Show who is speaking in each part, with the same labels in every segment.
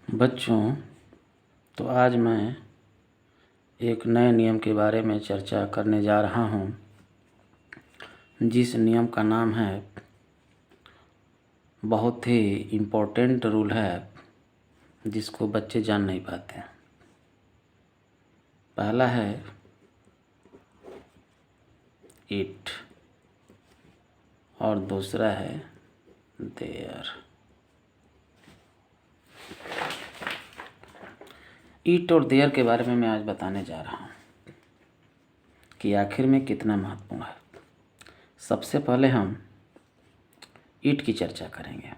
Speaker 1: बच्चों, तो आज मैं एक नए नियम के बारे में चर्चा करने जा रहा हूँ, जिस नियम का नाम है, बहुत ही इम्पोर्टेंट रूल है जिसको बच्चे जान नहीं पाते। पहला है इट और दूसरा है देयर। ईट और देयर के बारे में मैं आज बताने जा रहा हूँ कि आखिर में कितना महत्वपूर्ण है। सबसे पहले हम ईट की चर्चा करेंगे।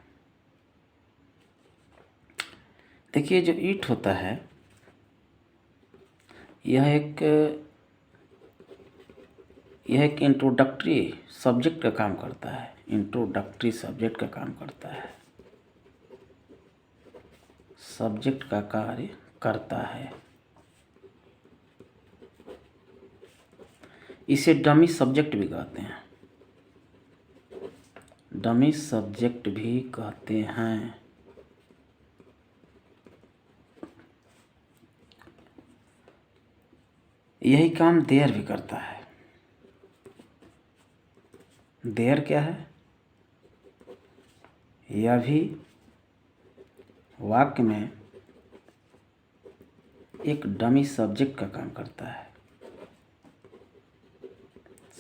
Speaker 1: देखिए, जो ईट होता है यह एक इंट्रोडक्टरी सब्जेक्ट का काम करता है। इंट्रोडक्टरी सब्जेक्ट का काम करता है, सब्जेक्ट का कार्य करता है। इसे डमी सब्जेक्ट भी कहते हैं। डमी सब्जेक्ट भी कहते हैं। यही काम देयर भी करता है। देयर क्या है? यह भी वाक्य में एक डमी सब्जेक्ट का काम करता है।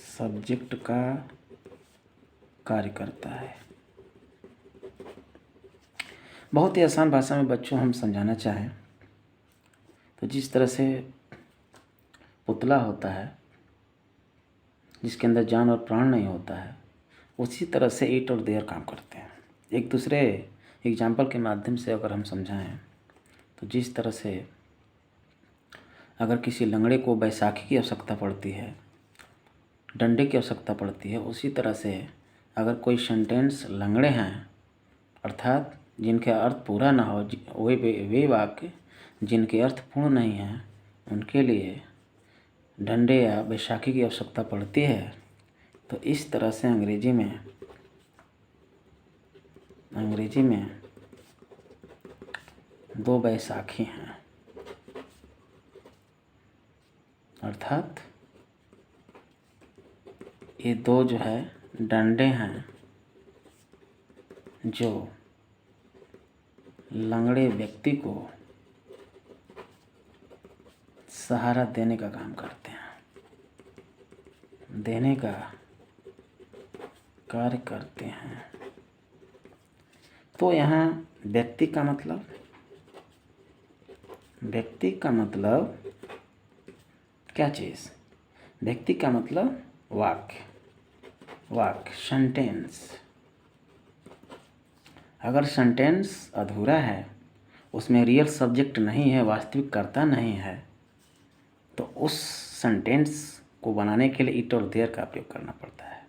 Speaker 1: सब्जेक्ट का कार्य करता है। बहुत ही आसान भाषा में बच्चों हम समझाना चाहें तो जिस तरह से पुतला होता है जिसके अंदर जान और प्राण नहीं होता है, उसी तरह से ईट और देयर काम करते हैं। एक दूसरे एग्जाम्पल के माध्यम से अगर हम समझाएं तो जिस तरह से अगर किसी लंगड़े को बैसाखी की आवश्यकता पड़ती है, डंडे की आवश्यकता पड़ती है, उसी तरह से अगर कोई सेंटेंस लंगड़े हैं अर्थात जिनके अर्थ पूरा ना हो, वे वाक्य जिनके अर्थ पूर्ण नहीं हैं, उनके लिए डंडे या बैसाखी की आवश्यकता पड़ती है। तो इस तरह से अंग्रेजी में दो बैसाखी हैं, अर्थात ये दो जो है डंडे हैं जो लंगड़े व्यक्ति को सहारा देने का काम करते हैं, देने का कार्य करते हैं। तो यहाँ व्यक्ति का मतलब क्या चीज़? व्यक्ति का मतलब वाक्य सेंटेंस। अगर सेंटेंस अधूरा है, उसमें रियल सब्जेक्ट नहीं है, वास्तविक कर्ता नहीं है, तो उस सेंटेंस को बनाने के लिए इट और देयर का प्रयोग करना पड़ता है।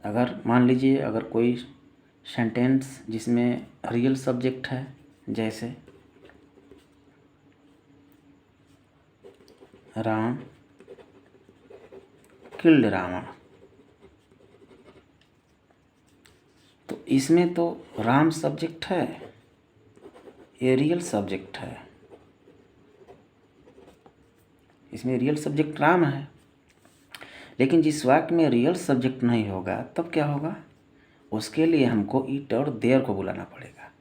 Speaker 1: अगर मान लीजिए अगर कोई सेंटेंस जिसमें रियल सब्जेक्ट है, जैसे राम किल्ड रावण, तो इसमें तो राम सब्जेक्ट है, ये रियल सब्जेक्ट है, इसमें रियल सब्जेक्ट राम है। लेकिन जिस वाक्य में रियल सब्जेक्ट नहीं होगा तब क्या होगा? उसके लिए हमको इट और देयर को बुलाना पड़ेगा,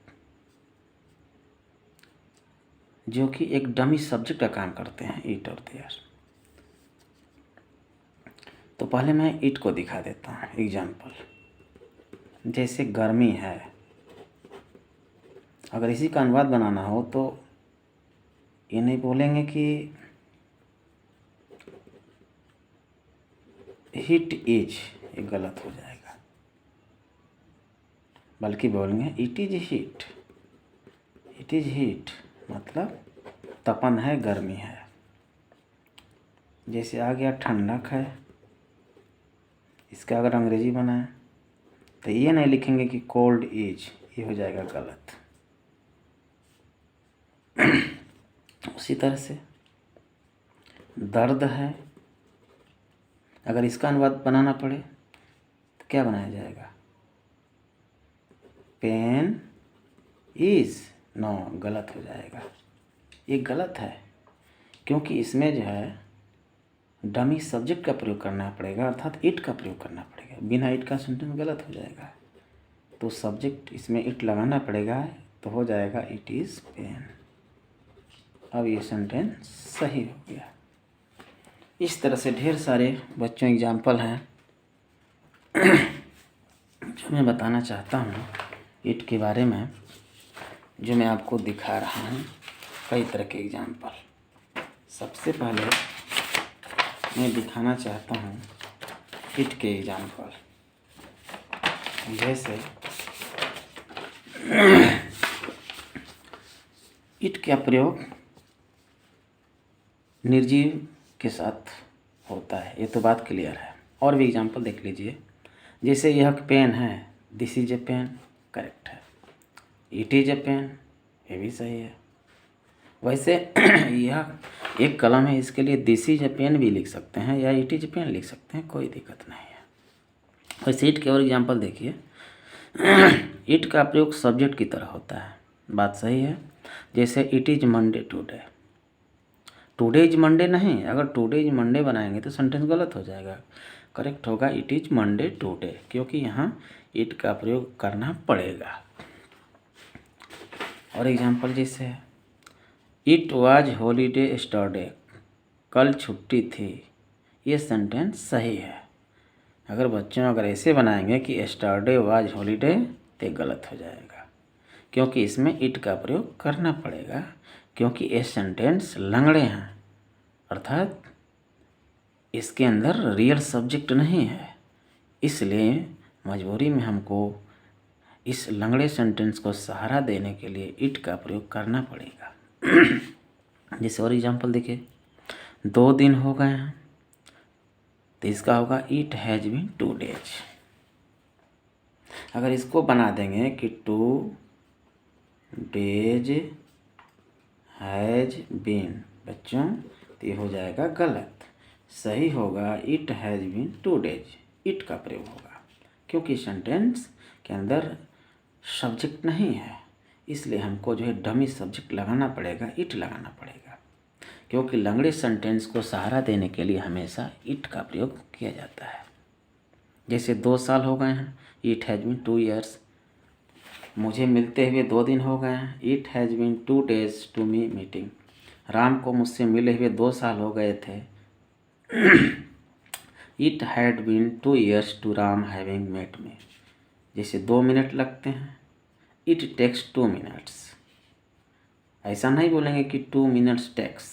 Speaker 1: जो कि एक डमी सब्जेक्ट का काम करते हैं, इट और देयर। तो पहले मैं इट को दिखा देता हूँ एग्जाम्पल। जैसे गर्मी है, अगर इसी का अनुवाद बनाना हो तो ये नहीं बोलेंगे कि हीट इज, ये गलत हो जाएगा, बल्कि बोलेंगे it is heat. It is heat मतलब तपन है, गर्मी है। जैसे आ गया ठंडक है, इसका अगर अंग्रेजी बनाए तो ये नहीं लिखेंगे कि कोल्ड इज, ये हो जाएगा गलत। उसी तरह से दर्द है, अगर इसका अनुवाद बनाना पड़े तो क्या बनाया जाएगा? पेन इज नो, गलत हो जाएगा। ये गलत है क्योंकि इसमें जो है डमी सब्जेक्ट का प्रयोग करना पड़ेगा, अर्थात इट का प्रयोग करना पड़ेगा। बिना इट का सेंटेंस गलत हो जाएगा। तो सब्जेक्ट इसमें इट लगाना पड़ेगा, तो हो जाएगा इट इज़ पेन। अब ये सेंटेंस सही हो गया। इस तरह से ढेर सारे बच्चों एग्जाम्पल हैं जो मैं बताना चाहता हूँ इट के बारे में, जो मैं आपको दिखा रहा हूँ कई तरह के एग्जाम्पल। सबसे पहले मैं दिखाना चाहता हूँ इट के एग्जाम्पल। जैसे इट का प्रयोग निर्जीव के साथ होता है, ये तो बात क्लियर है। और भी एग्जाम्पल देख लीजिए। जैसे यह पेन है, this is a pen, correct है। इट इज ए पेन, ये भी सही है। वैसे यह एक कलम है, इसके लिए दिस इज ए पेन भी लिख सकते हैं या इट इज ए पेन लिख सकते हैं, कोई दिक्कत नहीं है। वैसे इट के और एग्जाम्पल देखिए। इट का प्रयोग सब्जेक्ट की तरह होता है, बात सही है। जैसे it is Monday today, today is Monday नहीं, अगर टुडे इज मंडे बनाएंगे तो सेंटेंस गलत हो जाएगा। करेक्ट होगा इट इज मंडे टुडे, क्योंकि यहाँ इट का प्रयोग करना पड़ेगा। और एग्जाम्पल जैसे है इट वाज हॉलीडे यस्टरडे, कल छुट्टी थी, ये सेंटेंस सही है। अगर बच्चों अगर ऐसे बनाएंगे कि यस्टरडे वाज हॉलीडे, तो गलत हो जाएगा, क्योंकि इसमें इट का प्रयोग करना पड़ेगा, क्योंकि ये सेंटेंस लंगड़े हैं, अर्थात इसके अंदर रियल सब्जेक्ट नहीं है। इसलिए मजबूरी में हमको इस लंगड़े सेंटेंस को सहारा देने के लिए इट का प्रयोग करना पड़ेगा। जैसे और एग्जाम्पल देखिए, 2 दिन हो गए हैं, तो इसका होगा इट हैज़ बीन 2 days। अगर इसको बना देंगे कि 2 days हैज़ बीन, बच्चों तो ये हो जाएगा गलत। सही होगा it has been 2 days, it का प्रयोग होगा, क्योंकि सेंटेंस के अंदर सब्जेक्ट नहीं है। इसलिए हमको जो है डमी सब्जेक्ट लगाना पड़ेगा, इट लगाना पड़ेगा, क्योंकि लंगड़े सेंटेंस को सहारा देने के लिए हमेशा इट का प्रयोग किया जाता है। जैसे 2 साल हो गए हैं, इट हैज़ बीन 2 years। मुझे मिलते हुए 2 दिन हो गए हैं, it has been 2 days to me meeting. Ram को मुझसे मिले हुए 2 साल हो गए थे। It had been 2 years to Ram having met me. जैसे 2 मिनट लगते हैं, इट टेक्स 2 minutes। ऐसा नहीं बोलेंगे कि 2 minutes टेक्स।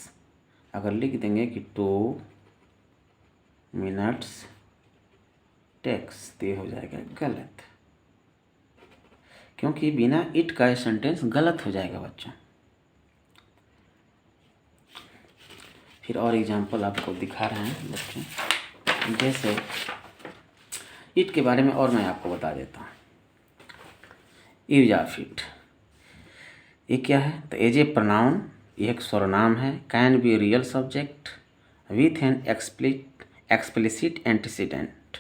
Speaker 1: अगर लिख देंगे कि 2 minutes टेक्स, तो ये हो जाएगा गलत, क्योंकि बिना इट का सेंटेंस गलत हो जाएगा बच्चों। फिर और एग्जाम्पल आपको दिखा रहे हैं बच्चों। जैसे इट के बारे में और मैं आपको बता देता हूँ। यूज ऑफ इट, ये क्या है? तो एज ए प्रोनाउन, ये एक सर्वनाम है। Can be real subject with an explicit antecedent,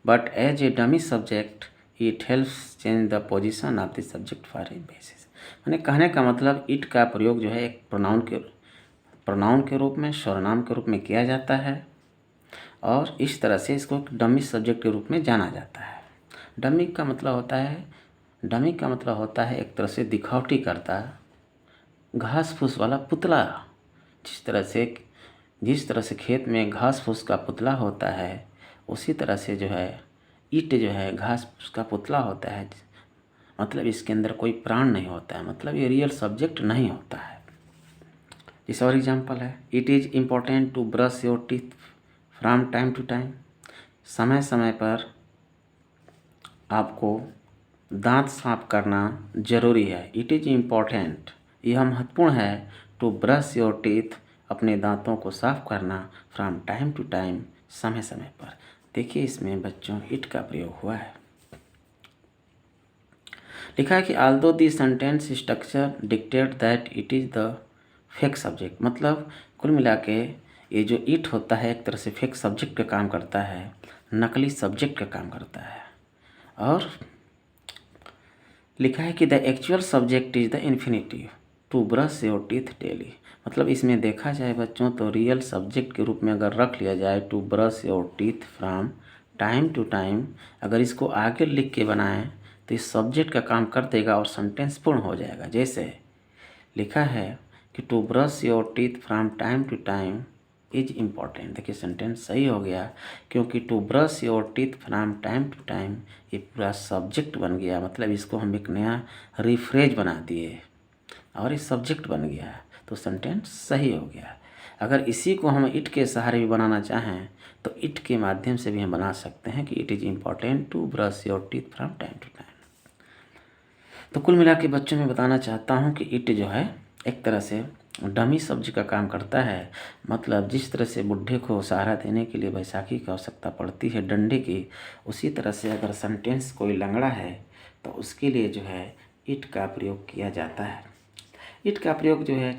Speaker 1: but as a dummy subject it helps change the position of the subject for a basis. मैंने कहने का मतलब इट का प्रयोग जो है एक प्रोनाउन के रूप में, सर्वनाम के रूप में किया जाता है, और इस तरह से इसको डमी सब्जेक्ट के रूप में जाना जाता है। डमी का मतलब होता है एक तरह से दिखावटी करता, घास फूस वाला पुतला। जिस तरह से खेत में घास फूस का पुतला होता है, उसी तरह से जो है ईंट जो है घास फूस का पुतला होता है। मतलब इसके अंदर कोई प्राण नहीं होता है, मतलब ये रियल सब्जेक्ट नहीं होता है। जैसे और एग्जाम्पल है, it is important to brush your teeth from time to time. समय समय पर आपको दांत साफ करना जरूरी है। इट इज़ इम्पोर्टेंट, यह महत्वपूर्ण है, टू ब्रश योर टीथ, अपने दांतों को साफ करना, फ्रॉम टाइम टू टाइम, समय समय पर। देखिए इसमें बच्चों इट का प्रयोग हुआ है। लिखा है कि although the sentence structure dictate that it is the fake subject. मतलब कुल मिला के ये जो इट होता है एक तरह से फेक सब्जेक्ट का काम करता है, नकली सब्जेक्ट का काम करता है। और लिखा है कि the actual subject is the infinitive to brush your teeth daily. मतलब इसमें देखा जाए बच्चों तो रियल सब्जेक्ट के रूप में अगर रख लिया जाए to brush your teeth from time to time, अगर इसको आगे लिख के बनाएं तो इस सब्जेक्ट का काम कर देगा और सेंटेंस पूर्ण हो जाएगा। जैसे लिखा है कि to brush your teeth from time to time is important. देखिए सेंटेंस सही हो गया, क्योंकि to brush your teeth from time to time ये पूरा सब्जेक्ट बन गया। मतलब इसको हम एक नया रिफ्रेज बना दिए और ये सब्जेक्ट बन गया, तो सेंटेंस सही हो गया। अगर इसी को हम इट के सहारे भी बनाना चाहें तो इट के माध्यम से भी हम बना सकते हैं कि it is important to brush your teeth from time to time. तो कुल मिला के बच्चों में बताना चाहता हूँ कि इट जो है एक तरह से डमी सब्जी का काम करता है। मतलब जिस तरह से बुढ़े को सहारा देने के लिए बैसाखी की आवश्यकता पड़ती है डंडे की, उसी तरह से अगर सेंटेंस कोई लंगड़ा है तो उसके लिए जो है इट का प्रयोग किया जाता है। इट का प्रयोग जो है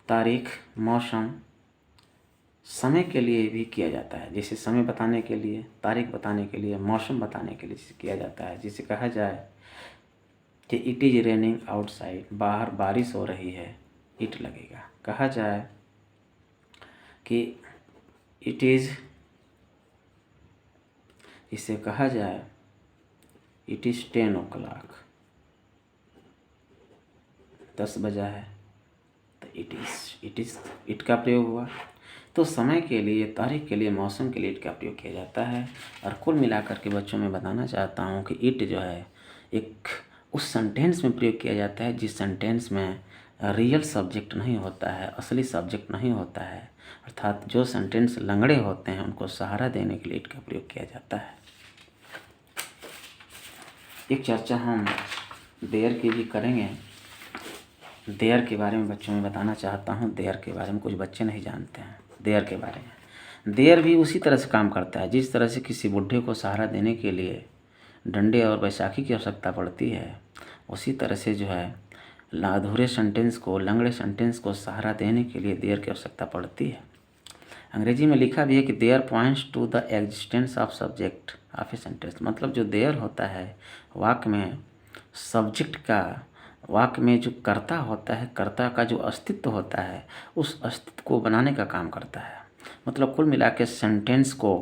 Speaker 1: तारीख, मौसम, समय के लिए भी किया जाता है। जैसे समय बताने के लिए, तारीख बताने के लिए, मौसम बताने के लिए किया जाता है। जिसे कहा जाए कि इट इज़ रेनिंग आउटसाइड, बाहर बारिश हो रही है, इट लगेगा। कहा जाए कि इट इज़, इसे कहा जाए इट इज़ 10 o'clock, 10 बजा है, तो इट का प्रयोग हुआ। तो समय के लिए, तारीख के लिए, मौसम के लिए इट का प्रयोग किया जाता है। और कुल मिलाकर के बच्चों में बताना चाहता हूँ कि इट जो है एक उस सेंटेंस में प्रयोग किया जाता है जिस सेंटेंस में रियल सब्जेक्ट नहीं होता है, असली सब्जेक्ट नहीं होता है। अर्थात जो सेंटेंस लंगड़े होते हैं उनको सहारा देने के लिए इट का प्रयोग किया जाता है। एक चर्चा हम देयर की भी करेंगे। देयर के बारे में बच्चों में बताना चाहता हूँ। देयर के बारे में कुछ बच्चे नहीं जानते हैं। देयर के बारे में, देयर भी उसी तरह से काम करता है जिस तरह से किसी बुढ़े को सहारा देने के लिए डंडे और बैसाखी की आवश्यकता पड़ती है, उसी तरह से जो है अधूरे सेंटेंस को, लंगड़े सेंटेंस को सहारा देने के लिए देयर की आवश्यकता पड़ती है। अंग्रेजी में लिखा भी है कि there points to the existence of subject of a sentence. मतलब जो देयर होता है वाक्य में सब्जेक्ट का, वाक्य में जो कर्ता होता है, कर्ता का जो अस्तित्व होता है, उस अस्तित्व को बनाने का काम करता है। मतलब कुल मिला के सेंटेंस को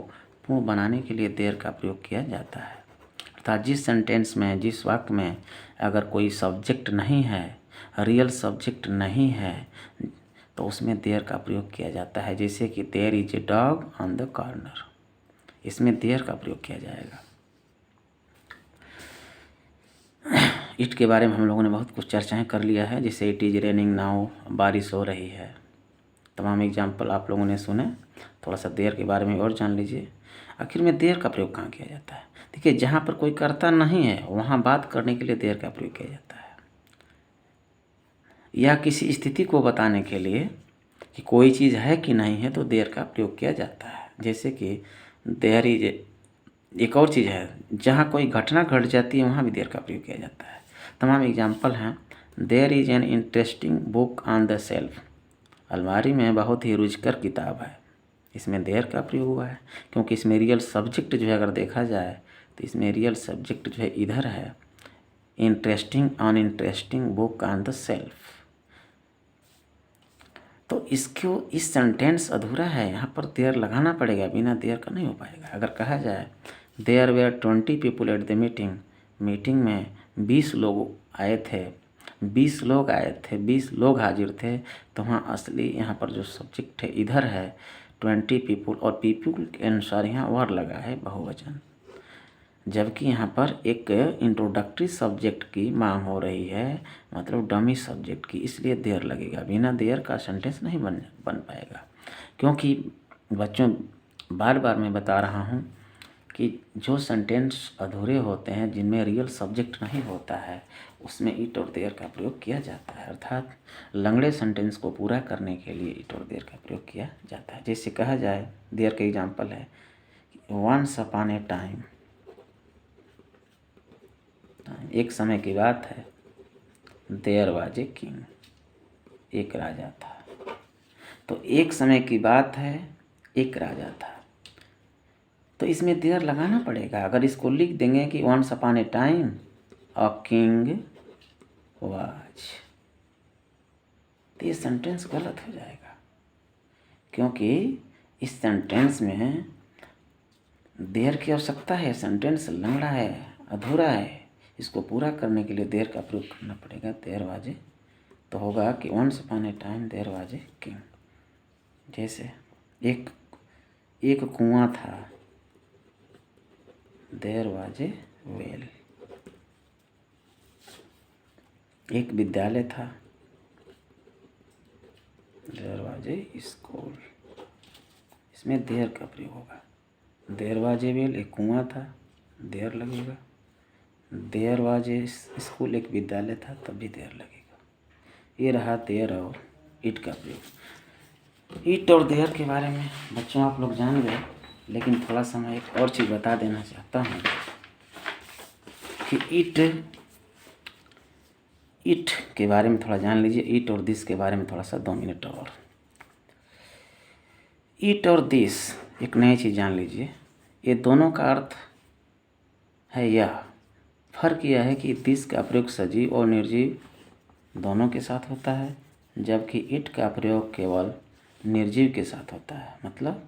Speaker 1: पूर्ण बनाने के लिए देयर का प्रयोग किया जाता है। अर्थात जिस सेंटेंस में, जिस वाक्य में अगर कोई सब्जेक्ट नहीं है, रियल सब्जेक्ट नहीं है, तो उसमें देयर का प्रयोग किया जाता है। जैसे कि there is a dog on the corner, इसमें देयर का प्रयोग किया जाएगा। इट के बारे में हम लोगों ने बहुत कुछ चर्चाएं कर लिया है। जैसे इट इज़ रेनिंग नाउ, बारिश हो रही है। तमाम एग्जाम्पल आप लोगों ने सुने। थोड़ा सा देयर के बारे में और जान लीजिए। आखिर में देयर का प्रयोग कहाँ किया जाता है? देखिए, जहाँ पर कोई कर्ता नहीं है वहाँ बात करने के लिए देयर का प्रयोग किया जाता है, या किसी स्थिति को बताने के लिए कि कोई चीज़ है कि नहीं है, तो देयर का प्रयोग किया जाता है। जैसे कि देयर इज, एक और चीज़ है जहाँ कोई घटना घट जाती है वहाँ भी देयर का प्रयोग किया जाता है। तमाम एग्जाम्पल हैं। There is an interesting book on the shelf, अलमारी में बहुत ही रुचिकर किताब है, इसमें देयर का प्रयोग हुआ है। क्योंकि इसमें रियल सब्जेक्ट जो है अगर देखा जाए तो इसमें रियल सब्जेक्ट जो है इधर है, interesting, uninteresting book on the shelf. तो इसको, इस सेंटेंस अधूरा है, यहाँ पर देयर लगाना पड़ेगा, बिना देयर का नहीं हो पाएगा। अगर कहा जाए there were 20 people at the meeting, meeting में 20 लोग आए थे, 20 लोग आए थे, 20 लोग हाजिर थे, तो वहाँ असली यहाँ पर जो सब्जेक्ट है इधर है 20 पीपुल, और पीपुल के अनुसार यहाँ वर लगा है बहुवचन। जबकि यहाँ पर एक इंट्रोडक्टरी सब्जेक्ट की मांग हो रही है, मतलब डमी सब्जेक्ट की, इसलिए देयर लगेगा। बिना देयर का सेंटेंस नहीं बन पाएगा। क्योंकि बच्चों, बार बार मैं बता रहा हूँ कि जो सेंटेंस अधूरे होते हैं, जिनमें रियल सब्जेक्ट नहीं होता है, उसमें इट और देयर का प्रयोग किया जाता है। अर्थात लंगड़े सेंटेंस को पूरा करने के लिए इट और देयर का प्रयोग किया जाता है। जैसे कहा जाए, देयर का एग्जाम्पल है वंस अपॉन ए टाइम, एक समय की बात है, देयर वाज ए किंग, एक राजा था। तो एक समय की बात है, एक राजा था, तो इसमें देयर लगाना पड़ेगा। अगर इसको लिख देंगे कि once upon a time, a king was. तो ये सेंटेंस गलत हो जाएगा, क्योंकि इस सेंटेंस में देयर की आवश्यकता है। सेंटेंस लंगड़ा है, अधूरा है। इसको पूरा करने के लिए देयर का प्रयोग करना पड़ेगा। देयर वाज ए, तो होगा कि once upon a time there was a king. जैसे एक कुआं था, देयर वाज ए वेल। एक विद्यालय था, देयर वाज ए स्कूल। इसमें देयर का प्रयोग होगा। देयर वाज ए वेल, एक कुआं था, देयर लगेगा। देयर वाज ए स्कूल, एक विद्यालय था, तब भी देयर लगेगा। ये रहा देयर और इट का प्रयोग। इट और देयर के बारे में बच्चों आप लोग जान गए, लेकिन थोड़ा सा मैं एक और चीज़ बता देना चाहता हूँ कि इट के बारे में थोड़ा जान लीजिए। इट और दिस के बारे में थोड़ा सा 2 मिनट और। इट और दिस एक नई चीज़ जान लीजिए। ये दोनों का अर्थ है यह। फर्क यह है कि दिस का प्रयोग सजीव और निर्जीव दोनों के साथ होता है, जबकि इट का प्रयोग केवल निर्जीव के साथ होता है। मतलब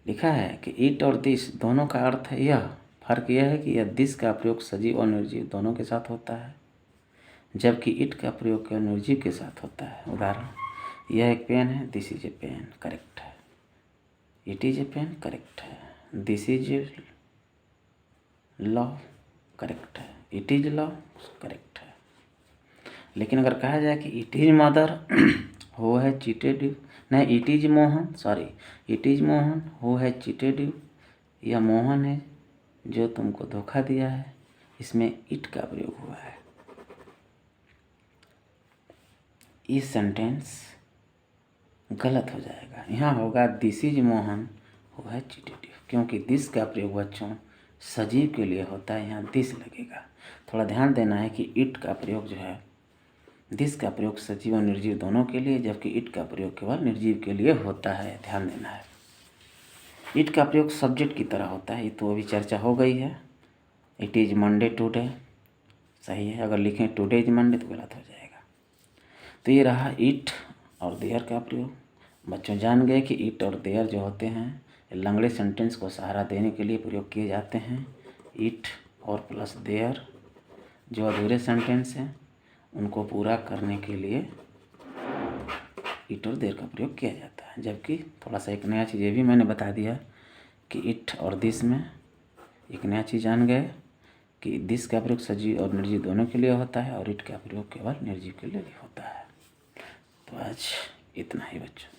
Speaker 1: लिखा है कि इट और दिस दोनों का अर्थ है यह। फर्क यह है कि यह दिस का प्रयोग सजीव और निर्जीव दोनों के साथ होता है, जबकि इट का प्रयोग केवल निर्जीव के साथ होता है। उदाहरण, यह एक पेन है, this is a pen, correct है। It is a pen, correct है। दिस इज लव, करेक्ट है। इट इज लव, करेक्ट है। लेकिन अगर कहा जाए कि it is mother who has cheated you, नहीं, it is Mohan, sorry, it is Mohan who has cheated you, यह मोहन है जो तुमको धोखा दिया है, इसमें इट का प्रयोग हुआ है। ये सेंटेंस गलत हो जाएगा। यहाँ होगा this is Mohan who has cheated you, क्योंकि दिस का प्रयोग बच्चों सजीव के लिए होता है, यहाँ दिस लगेगा। थोड़ा ध्यान देना है कि इट का प्रयोग जो है, दिस का प्रयोग सजीव और निर्जीव दोनों के लिए, जबकि इट का प्रयोग केवल निर्जीव के लिए होता है। ध्यान देना है। इट का प्रयोग सब्जेक्ट की तरह होता है, ये तो अभी चर्चा हो गई है। इट इज़ मंडे टुडे, सही है। अगर लिखें टुडे इज मंडे तो गलत हो जाएगा। तो ये रहा इट और देयर का प्रयोग। बच्चों जान गए कि इट और देयर जो होते हैं लंगड़े सेंटेंस को सहारा देने के लिए प्रयोग किए जाते हैं। इट और प्लस देयर जो अधूरे सेंटेंस हैं उनको पूरा करने के लिए इट और देयर का प्रयोग किया जाता है। जबकि थोड़ा सा एक नया चीज़ ये भी मैंने बता दिया कि इट और दिस में एक नया चीज़ जान गए कि दिस का प्रयोग सजीव और निर्जीव दोनों के लिए होता है और इट का प्रयोग केवल निर्जीव के लिए होता है। तो आज इतना ही बच्चों।